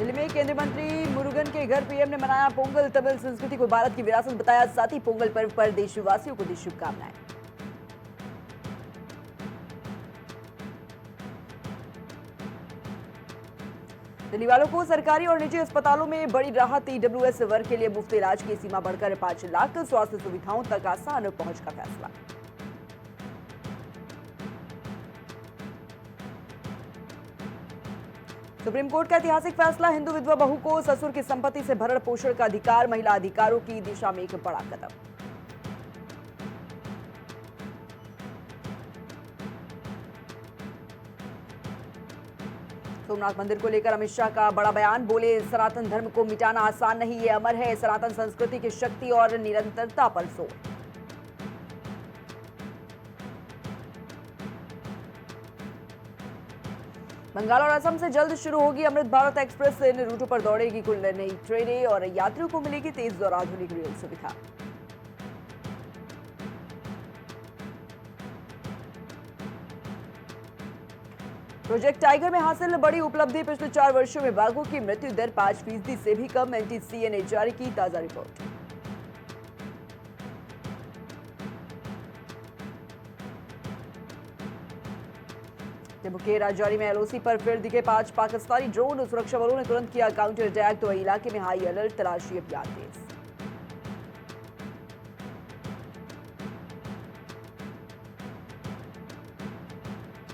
दिल्ली में केंद्रीय मंत्री मुरुगन के घर पीएम ने मनाया पोंगल। तमिल संस्कृति को भारत की विरासत बताया। साथ ही पोंगल पर्व पर देशवासियों को दी शुभकामनाएं। दिल्ली वालों को सरकारी और निजी अस्पतालों में बड़ी राहत। ईडब्ल्यूएस वर्ग के लिए मुफ्त इलाज की सीमा बढ़कर 5 लाख। स्वास्थ्य सुविधाओं तक आसान पहुंच का फैसला। सुप्रीम कोर्ट का ऐतिहासिक फैसला। हिंदू विधवा बहू को ससुर की संपत्ति से भरण पोषण का अधिकार। महिला अधिकारों की दिशा में एक बड़ा कदम। सोमनाथ मंदिर को लेकर अमित शाह का बड़ा बयान। बोले, सनातन धर्म को मिटाना आसान नहीं, ये अमर है। सनातन संस्कृति की शक्ति और निरंतरता पर जोर। बंगाल और असम से जल्द शुरू होगी अमृत भारत एक्सप्रेस। इन रूटों पर दौड़ेगी कुल नई ट्रेनें और यात्रियों को मिलेगी तेज और आधुनिक रेल सुविधा। प्रोजेक्ट टाइगर में हासिल बड़ी उपलब्धि। पिछले 4 वर्षों में बाघों की मृत्यु दर 5% से भी कम। एनटीसीए ने जारी की ताजा रिपोर्ट। जम्मू के राजौरी में एलओसी पर फिर दिखे 5 पाकिस्तानी ड्रोन। सुरक्षा बलों ने तुरंत किया काउंटर अटैक। तो इलाके में हाई अलर्ट, तलाशी अभियान तेज।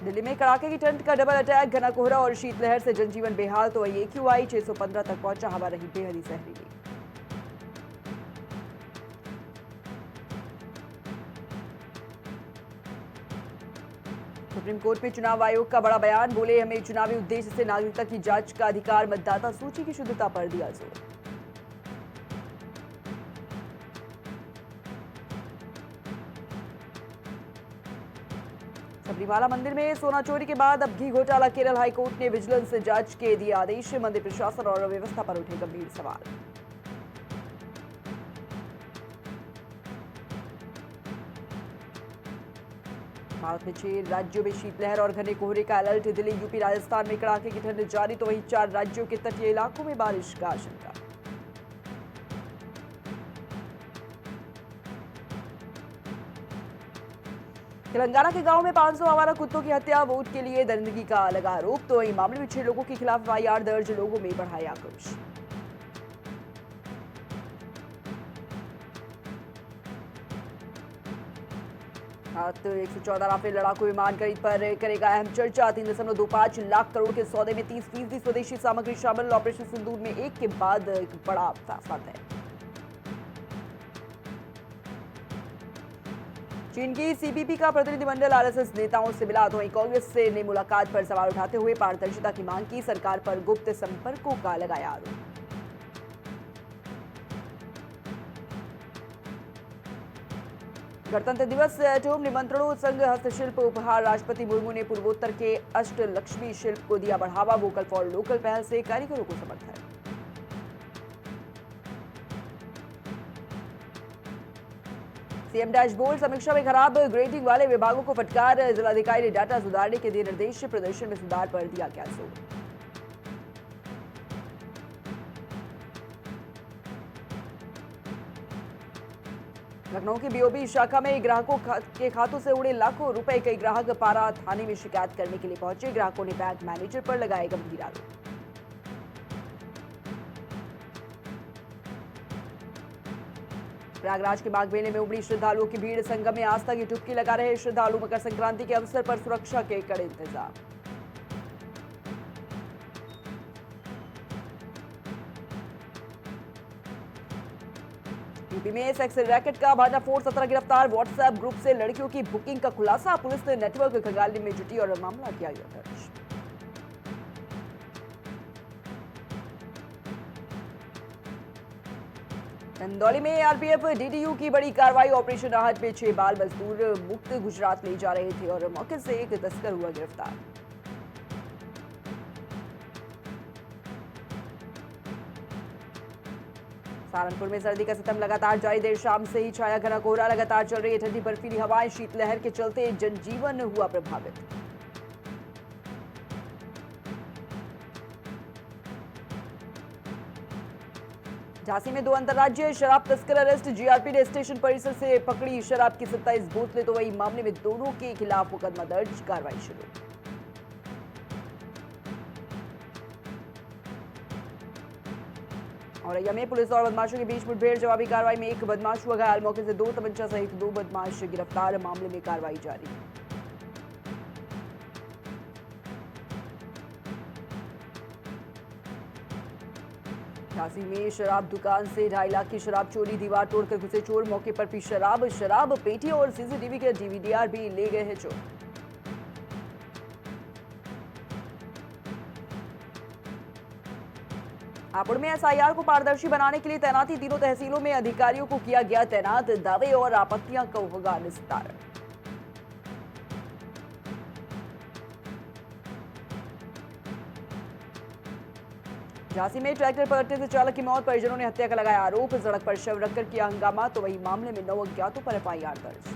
दिल्ली में कड़ाके की ठंड का डबल अटैक। घना कोहरा और शीतलहर से जनजीवन बेहाल। तो वही AQI 615 तक पहुंचा। हवा रही बेहद जहरीली। सुप्रीम कोर्ट में चुनाव आयोग का बड़ा बयान। बोले, हमें चुनावी उद्देश्य से नागरिकता की जांच का अधिकार। मतदाता सूची की शुद्धता पर दिया जोर। सबरीमाला मंदिर में सोना चोरी के बाद अब घी घोटाला। केरल हाईकोर्ट ने विजिलेंस जांच के दिए आदेश। मंदिर प्रशासन और व्यवस्था पर उठे गंभीर सवाल। भारत में 6 राज्यों में शीतलहर और घने कोहरे का अलर्ट। दिल्ली, यूपी, राजस्थान में कड़ाके की ठंड जारी। तो वहीं 4 राज्यों के तटीय इलाकों में बारिश का आशंका। तेलंगाना के गांव में 500 आवारा कुत्तों की हत्या। वोट के लिए दरिंदगी का लगा आरोप। तो वहीं मामले में 6 लोगों के खिलाफ FIR दर्ज। लोगों में बढ़ाया आक्रोश। भारत 114 राफेल लड़ाकू विमान खरीद पर करेगा अहम चर्चा। 3.25 लाख करोड़ के सौदे में 30% स्वदेशी सामग्री शामिल। ऑपरेशन सिंदूर में एक के बाद एक बड़ा फैसला तय। चीन की CPP का प्रतिनिधिमंडल RSS नेताओं से मिला। तो वहीं कांग्रेस से ने मुलाकात पर सवाल उठाते हुए पारदर्शिता की मांग की। सरकार पर गुप्त संपर्कों का लगाया आरोप। गणतंत्र दिवस एट होम निमंत्रणों, संघ हस्तशिल्प उपहार। राष्ट्रपति मुर्मू ने पूर्वोत्तर के अष्टलक्ष्मी शिल्प को दिया बढ़ावा। वोकल फॉर लोकल पहल से कारीगरों को समर्थन। सीएम डैशबोर्ड समीक्षा में खराब। ग्रेडिंग वाले विभागों को फटकार। जिलाधिकारी ने डाटा सुधारने के दिए निर्देश। प्रदर्शन में सुधार पर दिया गया जोर। लखनऊ की BOB शाखा में ग्राहकों के खातों से उड़े लाखों रुपए। कई ग्राहक पारा थाने में शिकायत करने के लिए पहुंचे। ग्राहकों ने बैंक मैनेजर पर लगाए गंभीर आरोप। प्रयागराज के माघ मेले में उमड़ी श्रद्धालुओं की भीड़। संगम में आस्था की डुबकी लगा रहे श्रद्धालु। मकर संक्रांति के अवसर पर सुरक्षा के कड़े इंतजाम। यूपी में सेक्स रैकेट का भांडाफोड़। 17 गिरफ्तार। व्हाट्सएप ग्रुप से लड़कियों की बुकिंग का खुलासा। पुलिस ने नेटवर्क खंगालने में जुटी और मामला किया गया दर्ज। चंदौली में RPF DDU की बड़ी कार्रवाई। ऑपरेशन राहत में 6 बाल मजदूर मुक्त गुजरात ले जा रहे थे और मौके से एक तस्कर हुआ गिरफ्तार। सहारनपुर में सर्दी का सितम लगातार जारी। देर शाम से ही छाया घना कोहरा। लगातार चल रही है ठंडी बर्फीली हवाएं। शीतलहर के चलते जनजीवन हुआ प्रभावित। झांसी में 2 अंतर्राज्यीय शराब तस्कर अरेस्ट। जीआरपी ने स्टेशन परिसर से पकड़ी शराब की 27 बोतलें। तो वही मामले में दोनों के खिलाफ मुकदमा दर्ज, कार्रवाई शुरू। औरैया में पुलिस और बदमाशों के बीच मुठभेड़, जवाबी कार्रवाई में एक बदमाश हुआ घायल। मौके से 2 तमंचा सहित 2 बदमाश गिरफ्तार, मामले में कार्रवाई जारी। झांसी में शराब दुकान से 2.5 लाख की शराब चोरी, दीवार तोड़कर घुसे चोर। मौके पर पी शराब पेटी और सीसीटीवी के डीवीडीआर भी ले गए हैं चोर। हापुड़ में एसआईआर को पारदर्शी बनाने के लिए तैनाती, तीनों तहसीलों में अधिकारियों को किया गया तैनात। दावे और आपत्तियां का होगा निस्तारण। झांसी में ट्रैक्टर पलटने से चालक की मौत, परिजनों ने हत्या का लगाया आरोप। सड़क पर शव रखकर किया हंगामा। तो वही मामले में 9 अज्ञातों पर एफआईआर दर्ज।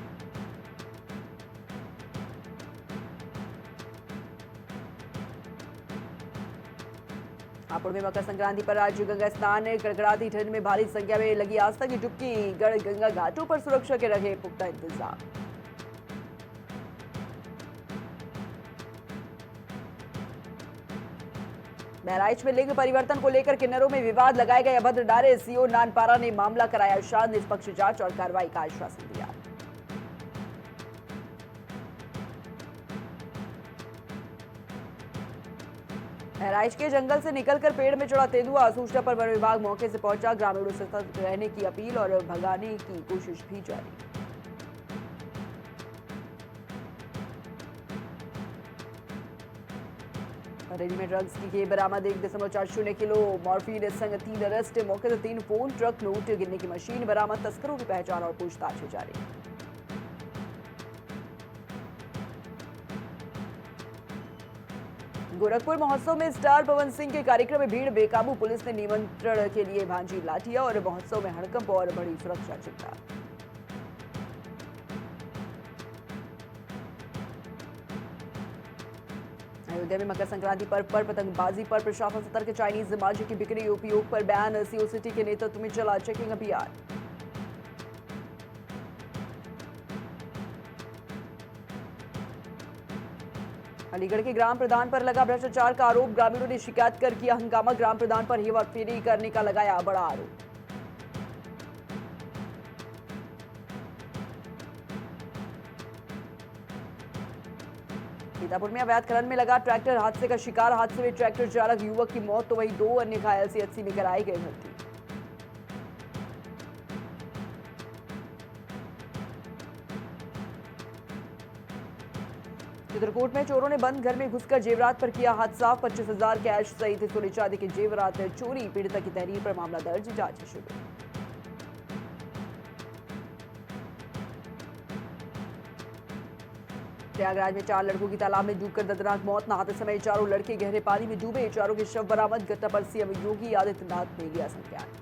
हापुड़ में मकर संक्रांति पर आज गंगा स्नान, कड़कड़ाती ठंड में भारी संख्या में लगी आस्था की डुबकी। गढ़ गंगा घाटों पर सुरक्षा के रहे पुख्ता इंतजाम। बहराइच में लिंग परिवर्तन को लेकर किन्नरों में विवाद, लगाए गए अभद्र नारे। सीओ नानपारा ने मामला कराया शांत, निष्पक्ष जांच और कार्रवाई का आश्वासन दिया। बहराइच के जंगल से निकलकर पेड़ में चढ़ा तेंदुआ, सूचना पर वन विभाग मौके से पहुंचा। ग्रामीणों से सतर्क रहने की अपील और भगाने की कोशिश भी जारी। बरेली में ड्रग्स की बरामद, 1.40 किलो मॉर्फिन संग 3 अरेस्ट। मौके से 3 फोन, ट्रक, नोट गिनने की मशीन बरामद। तस्करों की पहचान और पूछताछ जारी। गोरखपुर महोत्सव में स्टार पवन सिंह के कार्यक्रम में भीड़ बेकाबू, पुलिस ने निमंत्रण के लिए भांजी लाठियां और महोत्सव में हड़कंप और बड़ी सुरक्षा चिंता। अयोध्या में मकर संक्रांति पर्व पर पतंगबाजी पर प्रशासन सतर्क, चाइनीज मांझे की बिक्री उपयोग पर बैन। सीओ सिटी के नेतृत्व में चला चेकिंग अभियान। अलीगढ़ के ग्राम प्रधान पर लगा भ्रष्टाचार का आरोप, ग्रामीणों ने शिकायत कर किया हंगामा। ग्राम प्रधान पर हेराफेरी करने का लगाया बड़ा आरोप। सीतापुर में अवैध खनन में लगा ट्रैक्टर हादसे का शिकार, हादसे में ट्रैक्टर चालक युवक की मौत। तो वहीं 2 अन्य घायल, सीएचसी में कराई गई भर्ती। चित्रकूट में चोरों ने बंद घर में घुसकर जेवरात पर किया हाथ साफ। 25,000 कैश सहित सोने चांदी के जेवरात चोरी, पीड़िता की तहरीर पर मामला दर्ज, जांच शुरू। प्रयागराज में 4 लड़कों की तालाब में डूबकर दर्दनाक मौत, नहाते समय चारों लड़के गहरे पानी में डूबे। चारों के शव बरामद, घटना पर सीएम योगी आदित्यनाथ ने लिया संज्ञान।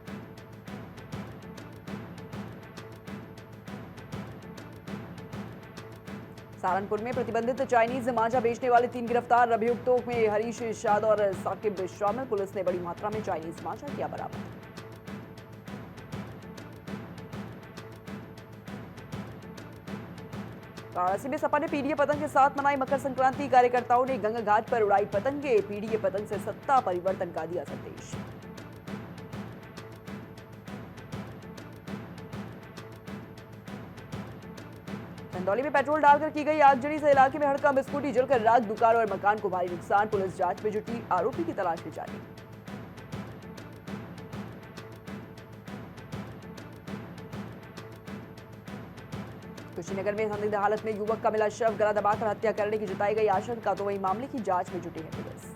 सहारनपुर में प्रतिबंधित चाइनीज मांझा बेचने वाले 3 गिरफ्तार, अभियुक्तों में हरीश इरशाद और साकिब शामिल। पुलिस ने बड़ी मात्रा में चाइनीज मांझा किया बरामद। वाराणसी में सपा ने पीडीए पतंग के साथ मनाई मकर संक्रांति, कार्यकर्ताओं ने गंगा घाट पर उड़ाई पतंगे। पीडीए पतंग से सत्ता परिवर्तन का दिया संदेश। चंदौली में पेट्रोल डालकर की गई आगजनी से इलाके में हड़कंप, स्कूटी जलकर राख, दुकान और मकान को भारी नुकसान। पुलिस जांच में जुटी, आरोपी की तलाश की जारी। कुशीनगर में संदिग्ध हालत में युवक का मिला शव, गला दबाकर हत्या करने की जताई गई आशंका। तो वही मामले की जांच में जुटी है पुलिस।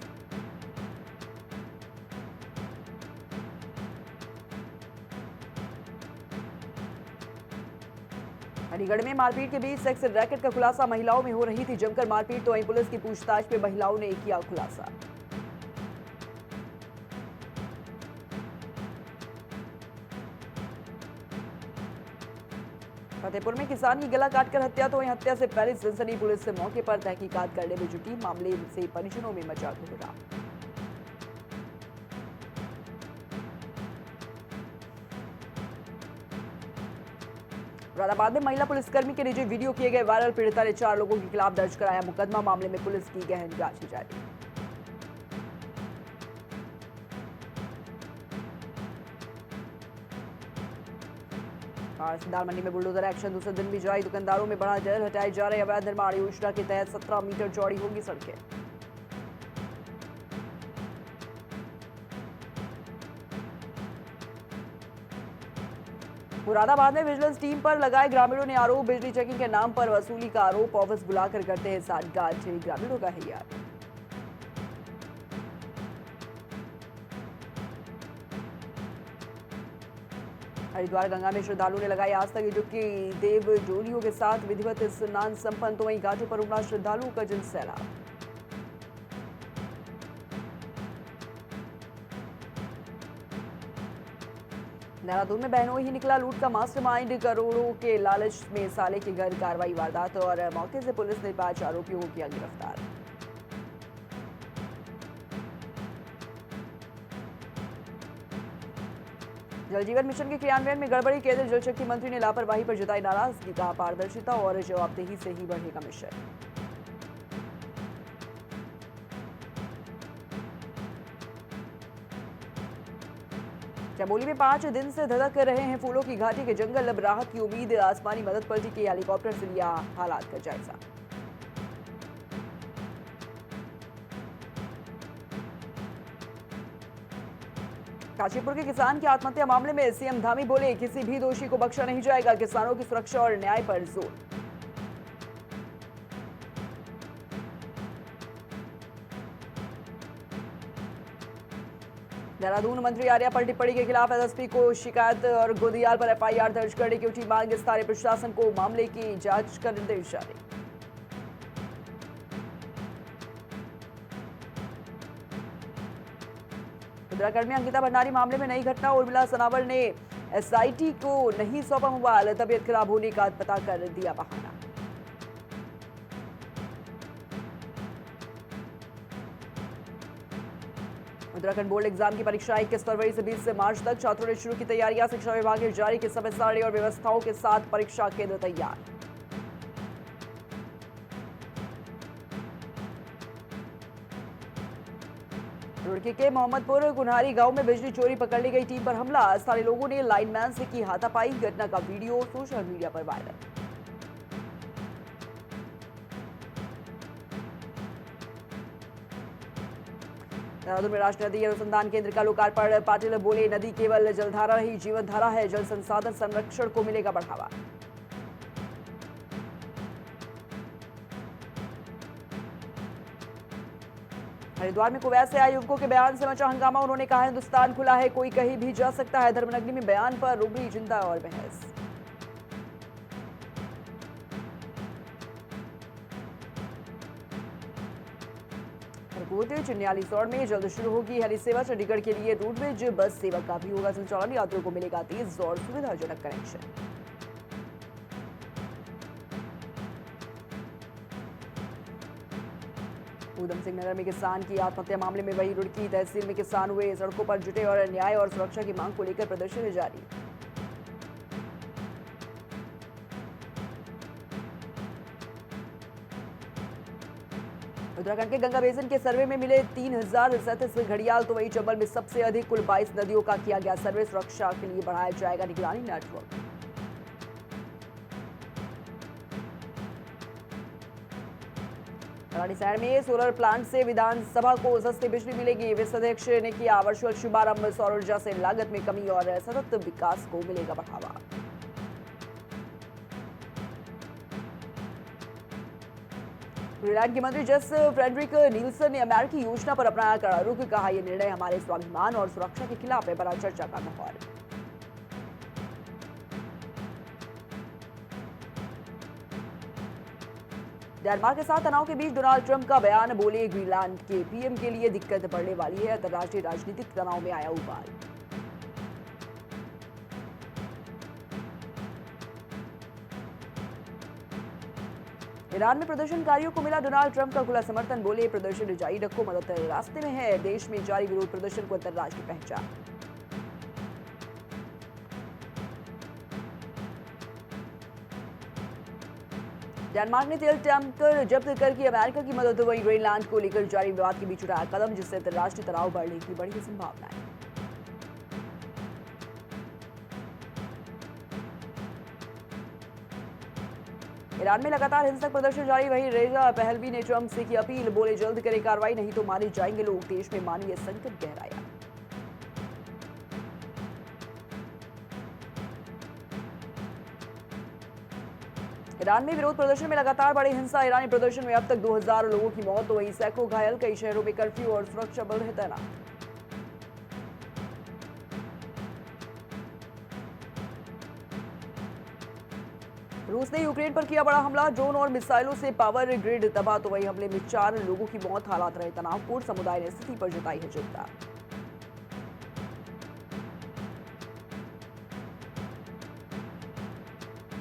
अलीगढ़ में मारपीट के बीच सेक्स रैकेट का खुलासा, महिलाओं में हो रही थी जमकर मारपीट। तो वहीं पुलिस की पूछताछ में महिलाओं ने किया खुलासा। फतेहपुर में किसान की गला काटकर हत्या, तो वहीं हत्या से पहले सनसनी, पुलिस से मौके पर तहकीकात करने में जुटी। मामले से परिजनों में मचा कोहराम। मुरादाबाद में महिला पुलिसकर्मी के निजी वीडियो किए गए वायरल। पीड़िता ने 4 लोगों के खिलाफ दर्ज कराया मुकदमा। मामले में पुलिस की गहन जांच की जारी। सिंधार मंडी में बुलडोजर एक्शन दूसरे दिन भी जारी। दुकानदारों में बढ़ा जहर, हटाए जा रहे अवैध निर्माण। योजना के तहत 17 मीटर चौड़ी होगी सड़कें। मुरादाबाद में विजिलेंस टीम पर लगाए ग्रामीणों ने आरोप। बिजली चेकिंग के नाम पर वसूली का आरोप। ऑफिस बुलाकर करते हैं साठगांठ। ग्रामीणों का है यार। हरिद्वार गंगा में श्रद्धालुओं ने लगाई आस्था की डुबकी। देव डोलियों के साथ विधिवत स्नान संपन्न। तो वहीं घाटों पर उमड़ा श्रद्धालुओं का जन सैलाब। देहरादून में बहनों ही निकला लूट का मास्टरमाइंड। करोड़ों के लालच में साले के घर कार्रवाई वारदात और मौके से पुलिस ने 5 आरोपियों को किया गिरफ्तार। जल जीवन मिशन के क्रियान्वयन में गड़बड़ी। केंद्रीय जल शक्ति मंत्री ने लापरवाही पर जताई नाराजगी। कहा पारदर्शिता और जवाबदेही से ही बढ़ेगा मिशन। चमोली में 5 दिन से धधक रहे हैं फूलों की घाटी के जंगल। अब राहत की उम्मीद। आसमानी मदद पार्टी के हेलीकॉप्टर से लिया हालात का जायजा। काशीपुर के किसान की आत्महत्या मामले में सीएम धामी बोले, किसी भी दोषी को बख्शा नहीं जाएगा। किसानों की सुरक्षा और न्याय पर जोर। देहरादून मंत्री आर्या टिप्पणी के खिलाफ एसएसपी को शिकायत और गोदियाल पर एफआईआर दर्ज करने की उठी मांग। स्थानीय प्रशासन को मामले की जांच का निर्देश जारी। उत्तराखंड में अंकिता भंडारी मामले में नई घटना। उर्मिला सनावल ने एसआईटी को नहीं सौंपा मोबाइल। तबीयत खराब होने का पता कर दिया बहाना। उत्तराखंड बोर्ड एग्जाम की परीक्षा 21 फरवरी से 20 मार्च तक। छात्रों ने शुरू की तैयारियां। शिक्षा विभाग ने जारी की समय सारणी और व्यवस्थाओं के साथ परीक्षा केंद्र तैयार। रुड़की के मोहम्मदपुर कुन्हारी गांव में बिजली चोरी पकड़ने गई टीम पर हमला। स्थानीय लोगों ने लाइनमैन से की हाथापाई। घटना का वीडियो सोशल मीडिया पर वायरल। देहरादून में राष्ट्रीय नदी अनुसंधान केंद्र का लोकार्पण। पाटिल बोले, नदी केवल जलधारा नहीं जीवन धारा है। जल संसाधन संरक्षण को मिलेगा बढ़ावा। हरिद्वार में कुवैत से आए युवकों के बयान से मचा हंगामा। उन्होंने कहा, हिंदुस्तान खुला है, कोई कहीं भी जा सकता है। धर्मनगरी में बयान पर उभरी चिंता और बहस। चिन्यालीसौड़ में जल्द शुरू होगी हेली सेवा। चंडीगढ़ के लिए रोडवेज बस सेवा का भी होगा संचालन। यात्रियों को मिलेगा तेज और सुविधाजनक कनेक्शन। ऊधम सिंह नगर में किसान की आत्महत्या मामले में वही रुड़की तहसील में किसान हुए सड़कों पर जुटे और न्याय और सुरक्षा की मांग को लेकर प्रदर्शन जारी। उत्तराखंड के गंगा बेसिन के सर्वे में मिले 3037 घड़ियाल। तो वही चंबल में सबसे अधिक कुल 22 नदियों का किया गया सर्वे। सुरक्षा के लिए बढ़ाया जाएगा निगरानी नेटवर्क। रानीसैण में सोलर प्लांट से विधानसभा को सस्ती बिजली मिलेगी। वित्त अध्यक्ष ने किया वर्चुअल शुभारंभ। सौर ऊर्जा से लागत में कमी और सतत विकास को मिलेगा बढ़ावा। ग्रीनलैंड के मंत्री जस फ्रेडरिक नील्सन ने अमेरिकी योजना पर अपनाया कड़ा रुख। कहा, यह निर्णय हमारे स्वाभिमान और सुरक्षा के खिलाफ है। बड़ा चर्चा का माहौल। डेनमार्क के साथ तनाव के बीच डोनाल्ड ट्रंप का बयान। बोले, ग्रीनलैंड के पीएम के लिए दिक्कत बढ़ने वाली है। अंतर्राष्ट्रीय राजनीतिक तनाव में आया उबाल। ईरान में प्रदर्शनकारियों को मिला डोनाल्ड ट्रंप का खुला समर्थन। बोले, प्रदर्शन जारी रखो, मदद रास्ते में है। देश में जारी विरोध प्रदर्शन को अंतर्राष्ट्रीय पहचान। डेनमार्क ने तेल टैंकर जब्त करके अमेरिका की मदद वही ग्रीनलैंड को लेकर जारी विवाद के बीच उठाया कदम, जिससे अंतर्राष्ट्रीय तनाव बढ़ने की बड़ी संभावना है। ईरान में लगातार हिंसक प्रदर्शन जारी, वही रेजा पहलवी ने ट्रंप से की अपील, बोले जल्द करे कार्रवाई नहीं तो मारे जाएंगे लोग, देश में मानवीय संकट गहराया। ईरान में विरोध प्रदर्शन में लगातार बढ़ी हिंसा, ईरानी प्रदर्शन में अब तक 2000 लोगों की मौत तो वहीं सैकड़ों घायल, कई शहरों में कर्फ्यू और सुरक्षा बल है तैनात। रूस ने यूक्रेन पर किया बड़ा हमला, ड्रोन और मिसाइलों से पावर ग्रिड तबाह तो वही हमले में 4 लोगों की मौत, हालात रहे तनावपूर्ण, समुदाय ने स्थिति पर जताई है चिंता।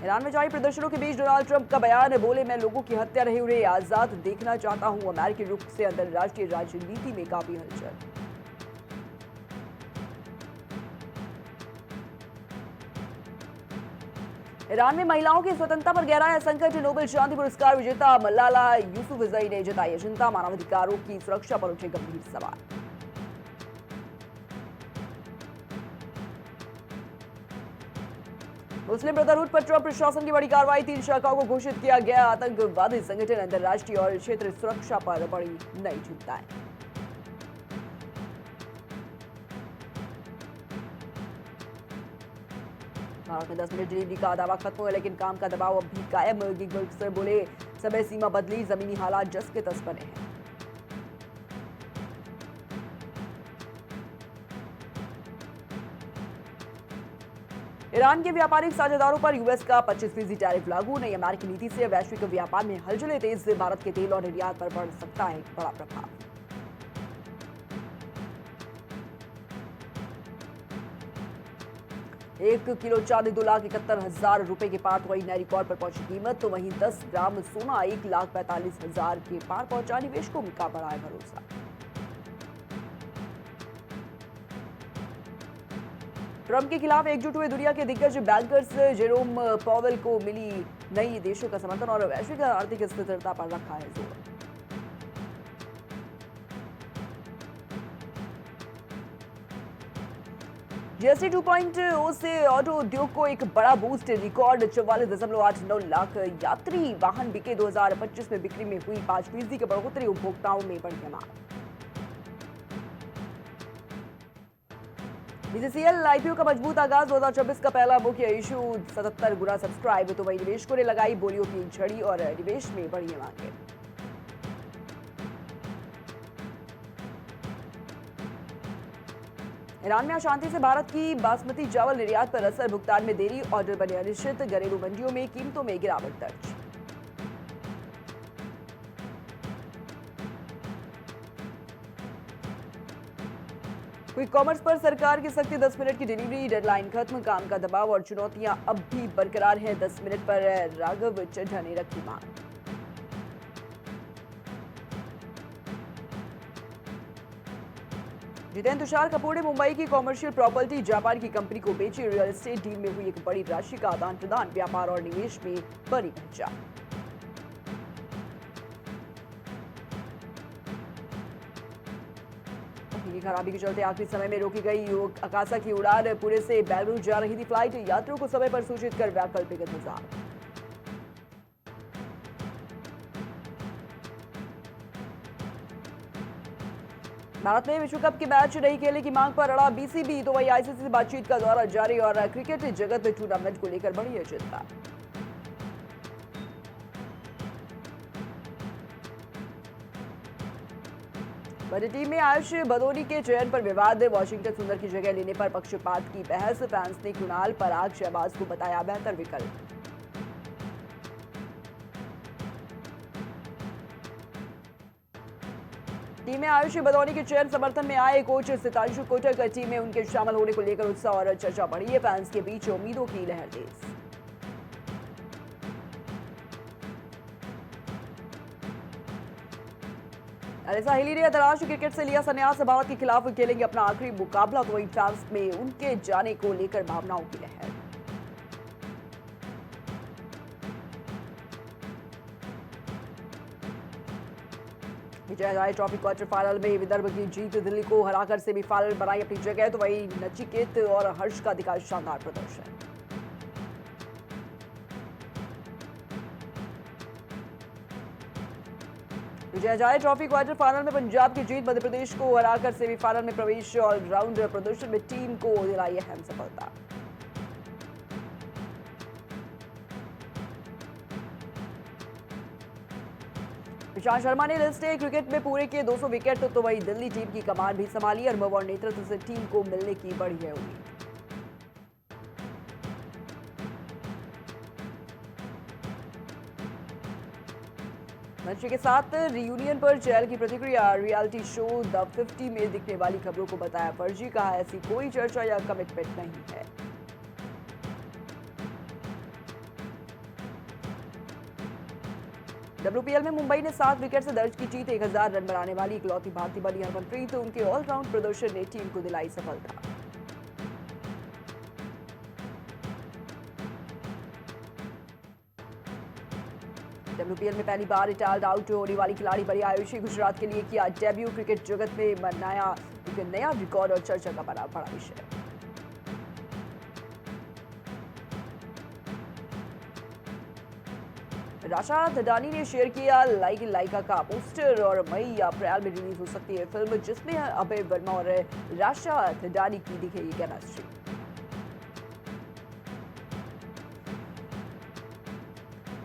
ईरान में जारी प्रदर्शनों के बीच डोनाल्ड ट्रंप का बयान, बोले मैं लोगों की हत्या रहे उन्हें आजाद देखना चाहता हूं, अमेरिकी रुख से अंतर्राष्ट्रीय राजनीति में काफी हलचल। ईरान में महिलाओं की स्वतंत्रता पर गहराया संकट, नोबेल शांति पुरस्कार विजेता मलाला यूसुफजई ने जताई चिंता, मानवाधिकारों की सुरक्षा पर उठे गंभीर सवाल। मुस्लिम ब्रदरहुड पर ट्रंप प्रशासन की बड़ी कार्रवाई, 3 शाखाओं को घोषित किया गया आतंकवादी संगठन, अंतर्राष्ट्रीय और क्षेत्रीय सुरक्षा पर बड़ी नई चिंताएं। भारत में 10 मिनट डिलीवरी का दावा खत्म हुआ, लेकिन काम का दबाव अब भी कायम, गिग अफसर बोले समय सीमा बदली, जमीनी हालात जस के तस बने हैं। ईरान के व्यापारिक साझेदारों पर यूएस का 25% टैरिफ लागू, नई अमेरिकी नीति से वैश्विक व्यापार में हलचलें तेज, भारत के तेल और निर्यात पर पड़ सकता है बड़ा प्रभाव। एक किलो चांदी 2,71,000 रुपए के पार, तो वही नए रिकॉर्ड पर पहुंची कीमत, तो वहीं 10 ग्राम सोना 1,45,000 के पार पहुंचा, निवेशकों का बड़ा है भरोसा। ट्रंप के खिलाफ एकजुट हुए दुनिया के दिग्गज बैंकर्स, जेरोम पॉवेल को मिली नई देशों का समर्थन और वैश्विक आर्थिक स्थिरता पर रखा है जोर। जीएसटी 2.0 से ऑटो उद्योग को एक बड़ा बूस्ट, रिकॉर्ड 44.89 लाख यात्री वाहन बिके, 2025 में बिक्री में हुई 5% की बढ़ोतरी, उपभोक्ताओं में बढ़ी मांग। बीसीसीएल आईपीओ का मजबूत आगाज, 2024 का पहला मुख्य इशू 77 गुना सब्सक्राइब, तो वही निवेशकों ने लगाई बोलियों की झड़ी और निवेश में बढ़ी मांगे। ईरान में अशांति से भारत की बासमती चावल निर्यात पर असर, भुगतान में देरी, ऑर्डर बने अनिश्चित, घरेलू मंडियों में कीमतों में गिरावट दर्ज। क्विक कॉमर्स पर सरकार की सख्ती, 10 मिनट की डिलीवरी डेडलाइन खत्म, काम का दबाव और चुनौतियां अब भी बरकरार हैं, 10 मिनट पर राघव चड्ढा ने रखी मांग। जितेंद्र तुषार कपूर ने मुंबई की कॉमर्शियल प्रॉपर्टी जापान की कंपनी को बेची, रियल एस्टेट डील में हुई एक बड़ी राशि का आदान प्रदान, व्यापार और निवेश में बड़ी पहचान। खराबी के चलते आखिरी समय में रोकी गई अकासा की उड़ान, पुणे से बेंगलुरु जा रही थी फ्लाइट, यात्रियों को समय पर सूचित कर वैकल्पिक इंतजाम। भारत में विश्व कप के मैच नहीं खेलने की मांग पर अड़ा बीसीबी, तो वही आईसीसी से बातचीत का दौरा जारी और क्रिकेट जगत में टूर्नामेंट को लेकर बड़ी है चिंता। बजट टीम में आयुष भदौनी के चयन पर विवाद, वॉशिंगटन सुंदर की जगह लेने पर पक्षपात की बहस, फैंस ने कुणाल पराग शहबाज को बताया बेहतर विकल्प। टीम में आयुष भदौनी के चयन समर्थन में आए कोच सितांशु कोटक, टीम में उनके शामिल होने को लेकर उत्साह और चर्चा बढ़ी है, फैंस के बीच उम्मीदों की लहर तेज। अलिसा हिली ने अंतर्राष्ट्रीय क्रिकेट से लिया संन्यास, भारत के खिलाफ खेलेंगे अपना आखिरी मुकाबला, तो वही फ्रांस में उनके जाने को लेकर भावनाओं की लहर। Vijay Hazare trophy quarter final में विदर्भ की जीत, दिल्ली को हराकर सेमीफाइनल बनाई अपनी जगह, तो वहीं नचिकेत और हर्ष का दिखा शानदार प्रदर्शन। Vijay Hazare trophy quarter final में पंजाब की जीत, मध्य प्रदेश को हराकर सेमीफाइनल में प्रवेश, ऑलराउंडर प्रदर्शन में टीम को दिलाई अहम सफलता। इशांत शर्मा ने लिस्ट ए क्रिकेट में पूरे किए 200 विकेट, तो वहीं दिल्ली टीम की कमान भी संभाली। अनुभव और नेतृत्व से टीम को मिलने की बड़ी है उम्मीद। मंत्री के साथ रियूनियन पर चहल की प्रतिक्रिया, रियलिटी शो द 50 में दिखने वाली खबरों को बताया फर्जी, कहा ऐसी कोई चर्चा या कमिटमेंट नहीं है। WPL में मुंबई ने 7 विकेट से दर्ज की जीत, 1000 रन बनाने वाली इकलौती भारतीय बनी हरमनप्रीत, तो उनके ऑलराउंड प्रदर्शन ने टीम को दिलाई सफलता। WPL में पहली बार रिटायर्ड आउट होने वाली खिलाड़ी बनी आयुषी, गुजरात के लिए किया डेब्यू, क्रिकेट जगत में बनाया एक नया रिकॉर्ड और चर्चा का बड़ा विषय। राशा धडानी ने शेयर किया लाइका का पोस्टर, और मई या अप्रैल में रिलीज हो सकती है फिल्म जिसमें अभय वर्मा और राशा धडानी की दिखेगी केमिस्ट्री।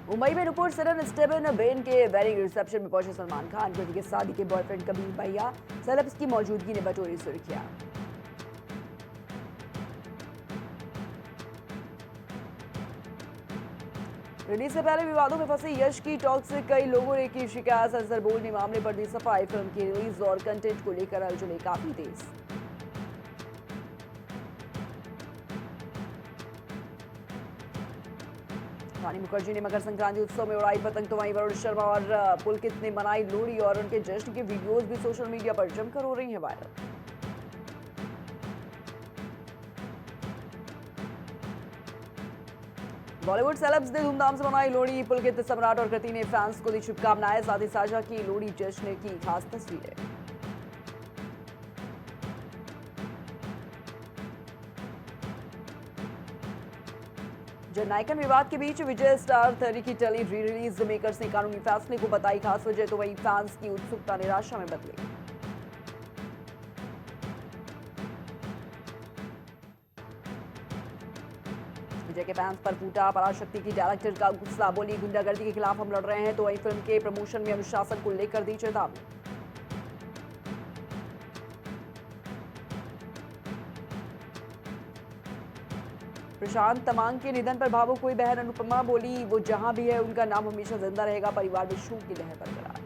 मुंबई में नुपुर सेन स्टेवन बेन के वेडिंग रिसेप्शन में पहुंचे सलमान खान, कृति के शादी के बॉयफ्रेंड कबीर भैया, सेलेब्स की मौजूदगी ने बटोरी सुर्खियां। रिलीज से पहले विवादों में फंसे यश की टॉक से कई लोगों ने की शिकायत, सेंसर बोर्ड ने मामले पर दी सफाई, फिल्म की रिलीज और कंटेंट को लेकर हलचलें काफी तेज। रानी मुखर्जी ने मकर संक्रांति उत्सव में उड़ाई पतंग, तो वहीं वरुण शर्मा और पुलकित ने मनाई लोहड़ी, और उनके जश्न की वीडियोस भी सोशल मीडिया पर जमकर हो रही हैं वायरल। बॉलीवुड सेलेब्स ने धूमधाम से मनाई लोहड़ी, पुलकित, सम्राट और कृति ने फैंस को दी शुभकामनाएं, साथ ही साझा की लोहड़ी जश्न की खास तस्वीरें। जननायकन विवाद के बीच विजय स्टार 30 की टेली री रिलीज, मेकर्स ने कानूनी फैसले को बताई खास वजह, तो वहीं फैंस की उत्सुकता निराशा में बदली। विजय के फैंस पर फूटा पराशक्ति की डायरेक्टर का गुस्सा, बोली गुंडागर्दी के खिलाफ हम लड़ रहे हैं, तो वहीं फिल्म के प्रमोशन में अनुशासन को लेकर दी चेतावनी। प्रशांत तमांग के निधन पर भावुक हुई बहन अनुपमा, बोली वो जहां भी है उनका नाम हमेशा जिंदा रहेगा, परिवार में शोक की लहर बरकरार।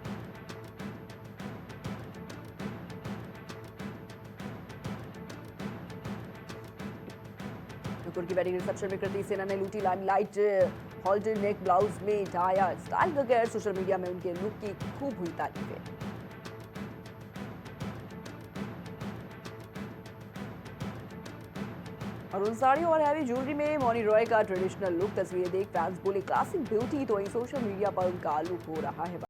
नुपुर की वेडिंग रिसेप्शन में कृति सेना ने लूटी लाइमलाइट, हॉल्टर नेक ब्लाउज में ढाया स्टाइल वगैरह, सोशल मीडिया में उनके लुक की खूब हुई तारीफें। और उन साड़ी और हैवी ज्वेलरी में मौनी रॉय का ट्रेडिशनल लुक, तस्वीरें देख फैंस बोले क्लासिक ब्यूटी, तो वहीं सोशल मीडिया पर उनका लुक हो रहा है।